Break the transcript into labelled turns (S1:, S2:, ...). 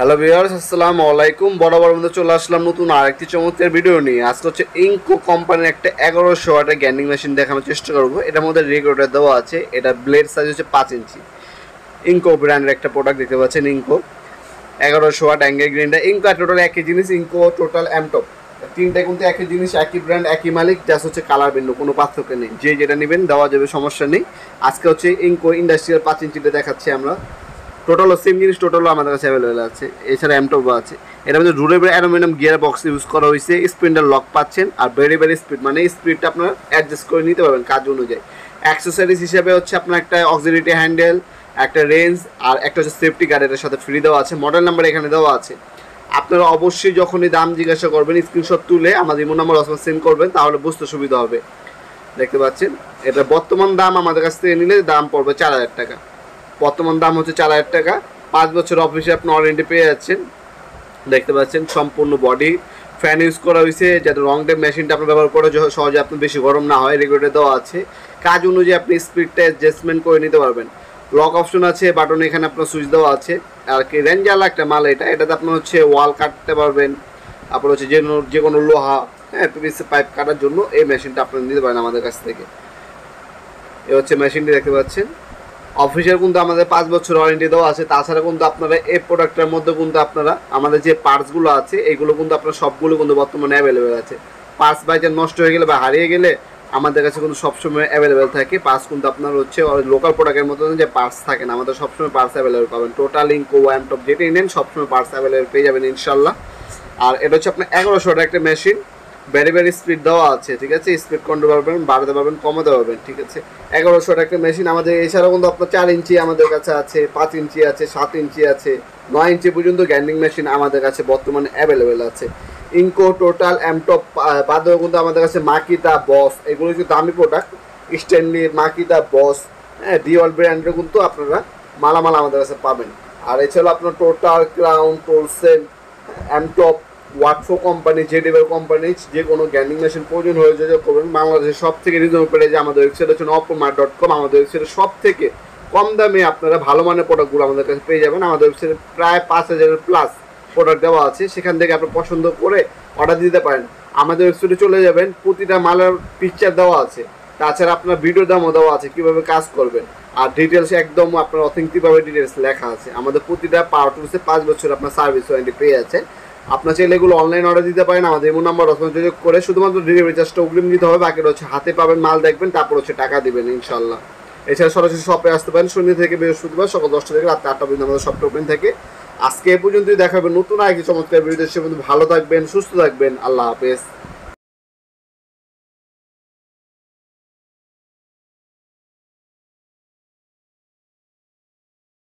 S1: Hello viewers, আসসালামু আলাইকুম। বরাবর মধ্যে চলে আসলাম নতুন আরেকটি চমৎকার ভিডিও নিয়ে। আজকে হচ্ছে ইনকো কোম্পানির একটা 1100 ওয়াটের গ্যান্ডিং মেশিন দেখানোর চেষ্টা করবো। এটার মধ্যে রেগুলেটর দেওয়া আছে। এটা ব্লেড সাইজ হচ্ছে 5 ইঞ্চি। ইনকো ব্র্যান্ডের একটা প্রোডাক্ট দেখতে পাচ্ছেন। ইনকো 1100 ওয়াট অ্যাঙ্গেল গ্রাইন্ডার। ইনকো টোটাল একই জিনিস। ইনকো টোটাল এমটপ তিনটা কিন্তু একই জিনিস, একই ব্র্যান্ড, একই মালিক, জাস্ট হচ্ছে কালার ভিন্ন, কোনো পার্থক্য নেই। যে যেটা নেবেন দেওয়া যাবে, সমস্যা নেই। আজকে হচ্ছে ইনকো ইন্ডাস্ট্রিয়াল 5 ইঞ্চিটা দেখাচ্ছি আমরা। টোটালও সেম জিনিস, টোটালও আমাদের কাছে অ্যাভেলেবেল আছে। এছাড়া এমটপও আছে। এটার মধ্যে রুলেবল অ্যালুমিনিয়াম গিয়ার বক্স ইউজ করা হয়েছে। স্পিন্ডার লক পাচ্ছেন আর ভেরি ভেরি স্পিড, মানে স্পিডটা আপনার অ্যাডজাস্ট করে নিতে পারবেন কাজ অনুযায়ী। অ্যাক্সেসরিজ হিসেবে হচ্ছে আপনার একটা অক্সিলিয়ারি হ্যান্ডেল, একটা রেঞ্জ আর একটা হচ্ছে সেফটি গার্ড এর সাথে ফ্রি দেওয়া আছে। মডেল নাম্বার এখানে দেওয়া আছে। আপনারা অবশ্যই যখনই দাম জিজ্ঞাসা করবেন স্ক্রিনশট তুলে আমাদের ইমো নাম্বার সেন্ড করবেন, তাহলে বুঝতে সুবিধা হবে। দেখতে পাচ্ছেন এটা বর্তমান দাম আমাদের কাছ থেকে নিলে দাম পড়বে 4000 টাকা। বর্তমান দাম হচ্ছে 4000 টাকা। 5 বছর অফিসে আপনি ওয়ারেন্টি পেয়ে যাচ্ছেন। দেখতে পাচ্ছেন সম্পূর্ণ বডি ফ্যান ইউজ করা হয়েছে, যাতে লং টাইম মেশিনটা আপনি ব্যবহার করে সহজে আপনি বেশি গরম না হয়। রেগুলেটর দেওয়া আছে। কাজ অনুযায়ী আপনি স্পিডটা অ্যাডজাস্টমেন্ট করে নিতে পারবেন। লক অপশন আছে, বাটন এখানে আপনার সুইচ দেওয়া আছে। আর কি রেঞ্জাল একটা মাল এটাতে আপনি হচ্ছে ওয়াল কাটতে পারবেন। তারপর হচ্ছে যে কোনো লোহা, হ্যাঁ, পিভিসি পাইপ কাটার জন্য এই মেশিনটা আপনি নিতে পারেন আমাদের কাছ থেকে। এ হচ্ছে মেশিনটি দেখতে পাচ্ছেন। অফিসের কিন্তু আমাদের 5 বছর ওয়ারেন্টি দেওয়া আছে। তাছাড়া কিন্তু আপনারা এই প্রোডাক্টের মধ্যে কিন্তু আপনারা আমাদের যে পার্টসগুলো আছে এইগুলো কিন্তু আপনার সবগুলো কিন্তু বর্তমানে অ্যাভেলেবেল আছে। পার্টস বাই চান্স নষ্ট হয়ে গেলে বা হারিয়ে গেলে আমাদের কাছে কিন্তু সবসময় অ্যাভেলেবেল থাকে। পার্টস কিন্তু আপনার হচ্ছে লোকাল প্রোডাক্টের মতো যে পার্টস থাকে না, আমাদের সবসময় পার্টস অ্যাভেলেবেল পাবেন। টোটাল ইনকো এমটপ যেটাই নেন সবসময় পার্টস অ্যাভেলেবেল পেয়ে যাবেন ইনশাল্লাহ। আর এটা হচ্ছে আপনার 1100 টাকা একটা মেশিন। ভেরি ভেরি স্পিড দেওয়া আছে, ঠিক আছে। স্পিড কন্ট্রোল পারবেন, বাড়াতে পারবেন, কমাতে পারবেন, ঠিক আছে। 1100 টাকা মেশিন আমাদের। এছাড়াও কিন্তু আপনার 4 ইঞ্চি আমাদের কাছে আছে, 5 ইঞ্চি আছে, 7 ইঞ্চি আছে, 9 ইঞ্চি পর্যন্ত গ্যান্ডিং মেশিন আমাদের কাছে বর্তমানে অ্যাভেলেবেল আছে। ইনকো টোটাল এমটপ বাদেও কিন্তু আমাদের কাছে মাকিতা, বস, এগুলো হচ্ছে দামি প্রোডাক্ট। স্ট্যানলি, মাকিতা, বস, হ্যাঁ, ডিওয়াল ব্র্যান্ডের কিন্তু আপনারা মালামাল আমাদের কাছে পাবেন। আর এছাড়াও আপনার টোটাল, ক্রাউন, টোলসেন, এমটপ, ওয়াটফো কোম্পানি, জেডিবেল কোম্পানি, যে কোনো গ্যান্ডিং মেশিন প্রয়োজন হয়ে যোগাযোগ করবেন। বাংলাদেশের সব থেকে রিজনেবল প্রাইসে আমাদের ওয়েবসাইট হচ্ছে opomart.com। আমাদের ওয়েবসাইটে সব থেকে কম দামে আপনারা ভালো মানের প্রোডাক্টগুলো আমাদের কাছে পেয়ে যাবেন। আমাদের ওয়েবসাইটে প্রায় 5000 প্লাস প্রোডাক্ট দেওয়া আছে। সেখান থেকে আপনি পছন্দ করে অর্ডার দিতে পারেন। আমাদের ওয়েবসাইটে চলে যাবেন, প্রতিটা মালের পিকচার দেওয়া আছে। তাছাড়া আপনার ভিডিও দামও দেওয়া আছে, কীভাবে কাজ করবেন। আর ডিটেলস একদম আপনার অথেন্টিকভাবে ডিটেলস লেখা আছে। আমাদের প্রতিটা পাওয়ার টুলসে 5 বছর আপনার সার্ভিস ওয়ারেন্টি পেয়ে আছে। আপনার চাইলে এগুলো অনলাইন অর্ডার দিতে পারেন। আমাদের এমন নাম্বার যোগাযোগ করে শুধুমাত্র ডেলিভারি চার্জটা অগ্রিম দিতে হবে। বাকিটা হচ্ছে হাতে পাবেন, মাল দেখবেন, তারপর হচ্ছে টাকা দিবেন ইনশাল্লাহ। এছাড়া সরাসরি শপে আসতে পারেন শনি থেকে বৃহস্পতিবার সকাল 10টা থেকে রাত 8টা পর্যন্ত আমাদের শপটা ওপেন থাকে। আজকে এ পর্যন্তই দেখাবেন নতুন আরেকটি চমৎকার ভিডিও। সে ভালো থাকবেন, সুস্থ থাকবেন। আল্লাহ হাফেজ।